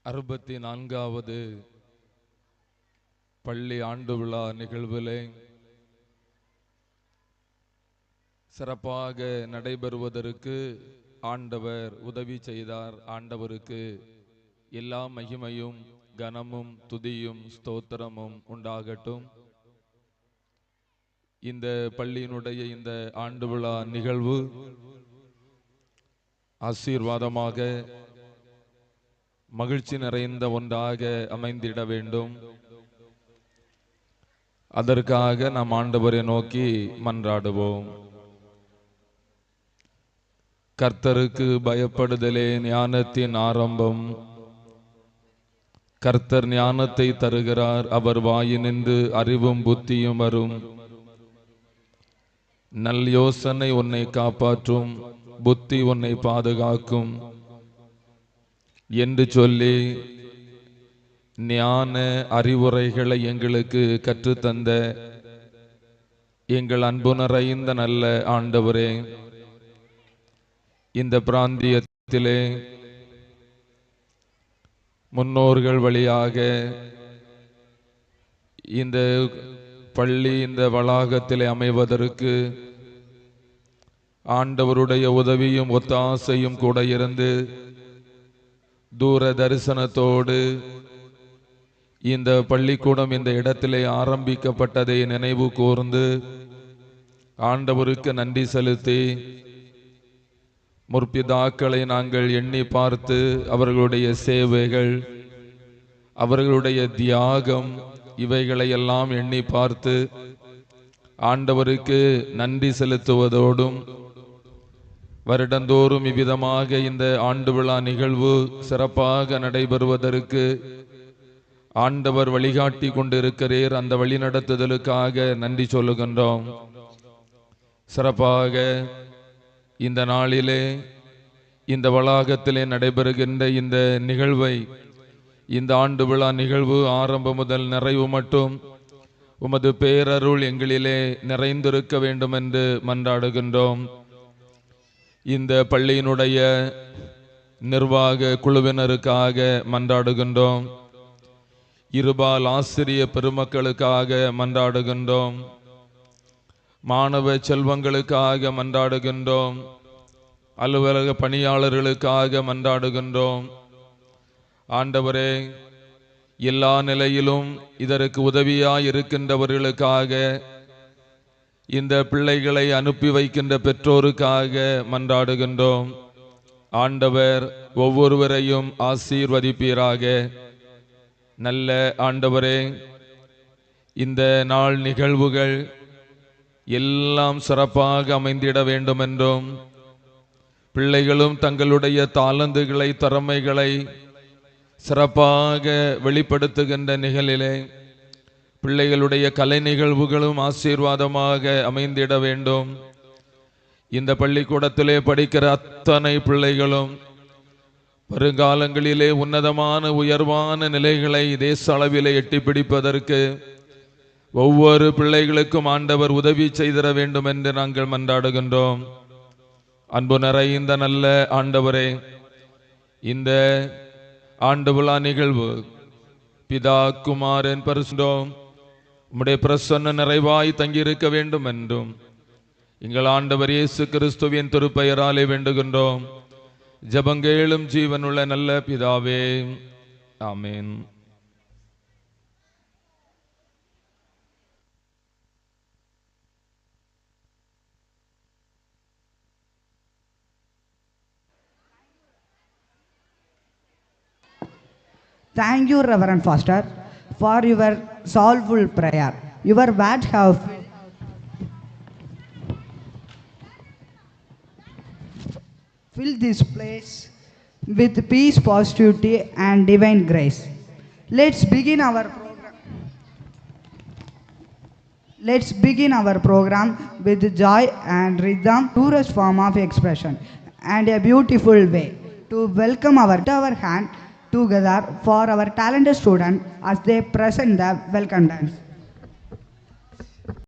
64வது பள்ளி ஆண்டு விழா நிகழ்விலே சிறப்பாக நடைபெறுவதற்கு ஆண்டவர் உதவி செய்தார். ஆண்டவருக்கு எல்லா மகிமையும் கனமும் துதியும் ஸ்தோத்திரமும் உண்டாகட்டும். இந்த பள்ளியினுடைய இந்த ஆண்டு விழா நிகழ்வு ஆசீர்வாதமாக மகிழ்ச்சி நிறைந்த ஒன்றாக அமைந்திட வேண்டும். அதற்காக நாம் ஆண்டவரை நோக்கி மன்றாடுவோம். கர்த்தருக்கு பயப்படுதலே ஞானத்தின் ஆரம்பம். கர்த்தர் ஞானத்தை தருகிறார், அவர் வாயினின்று அறிவும் புத்தியும் வரும். நல் யோசனை உன்னை காப்பாற்றும், புத்தி உன்னை பாதுகாக்கும் என்று சொல்லி ஞான அறிவுரைகளை எங்களுக்கு கற்றுத்தந்த எங்கள் அன்பு நிறைந்த நல்ல ஆண்டவரே, இந்த பிராந்தியத்திலே முன்னோர்கள் வழியாக இந்த பள்ளி இந்த வளாகத்திலே அமைவதற்கு ஆண்டவருடைய உதவியும் ஒத்தாசையும் கூட இருந்து தூர தரிசனத்தோடு இந்த பள்ளிக்கூடம் இந்த இடத்திலே ஆரம்பிக்கப்பட்டதை நினைவு கூர்ந்து ஆண்டவருக்கு நன்றி செலுத்தி முற்பிதாக்களை நாங்கள் எண்ணி பார்த்து அவர்களுடைய சேவைகள், அவர்களுடைய தியாகம், இவைகளை எல்லாம் எண்ணி பார்த்து ஆண்டவருக்கு நன்றி செலுத்துவதோடும் வருடந்தோறும் இவ்விதமாக இந்த ஆண்டு விழா நிகழ்வு சிறப்பாக நடைபெறுவதற்கு ஆண்டவர் வழிகாட்டி கொண்டிருக்கிறீர். அந்த வழிநடத்துதலுக்காக நன்றி சொல்லுகின்றோம். சிறப்பாக இந்த நாளிலே இந்த வளாகத்திலே நடைபெறுகின்ற இந்த நிகழ்வை, இந்த ஆண்டு விழா நிகழ்வு ஆரம்பம் முதல் நிறைவு மட்டும் உமது பேரருள் எங்களிலே நிறைந்திருக்க வேண்டும் என்று மன்றாடுகின்றோம். இந்த பள்ளியினுடைய நிர்வாக குழுவினருக்காக மன்றாடுகின்றோம். இருபால் ஆசிரிய பெருமக்களுக்காக மன்றாடுகின்றோம். மாணவ செல்வங்களுக்காக மன்றாடுகின்றோம். அலுவலக பணியாளர்களுக்காக மன்றாடுகின்றோம். ஆண்டவரே, எல்லா நிலையிலும் இதற்கு உதவியாய் இருக்கின்றவர்களுக்காக, இந்த பிள்ளைகளை அனுப்பி வைக்கின்ற பெற்றோருக்காக மன்றாடுகின்றோம். ஆண்டவர் ஒவ்வொருவரையும் ஆசீர்வதிப்பீராக. நல்ல ஆண்டவரே, இந்த நாள் நிகழ்வுகள் எல்லாம் சிறப்பாக அமைந்திட வேண்டும் என்றும் பிள்ளைகளும் தங்களுடைய தாளந்துகளை, திறமைகளை சிறப்பாக வெளிப்படுத்துகின்ற நிகழிலே பிள்ளைகளுடைய கலை நிகழ்வுகளும் ஆசீர்வாதமாக அமைந்திட வேண்டும். இந்த பள்ளிக்கூடத்திலே படிக்கிற அத்தனை பிள்ளைகளும் வருங்காலங்களிலே உன்னதமான உயர்வான நிலைகளை தேச அளவிலே எட்டி பிடிப்பதற்கு ஒவ்வொரு பிள்ளைகளுக்கும் ஆண்டவர் உதவி செய்திட வேண்டும் என்று நாங்கள் மன்றாடுகின்றோம். அன்பு நிறைந்த நல்ல ஆண்டவரே, இந்த ஆண்டு விழா நிகழ்வு பிதா குமாரன் பரிசுத்தோம் உம்முடைய பிரசன்ன நிறைவாய் தங்கியிருக்க வேண்டும் என்றும் எங்கள் ஆண்டவர் இயேசு கிறிஸ்துவின் திருப்பெயராலே வேண்டுகின்றோம். ஜெபங்கேளும் ஜீவனுள்ள நல்ல பிதாவே, ஆமென். Thank you, Reverend Foster, for your soulful prayer. Your words have filled this place with peace, positivity, and divine grace. Let's begin our program. Let's begin our program with joy and rhythm, purest form of expression, and a beautiful way to welcome our hand together for our talented students as they present the welcome dance.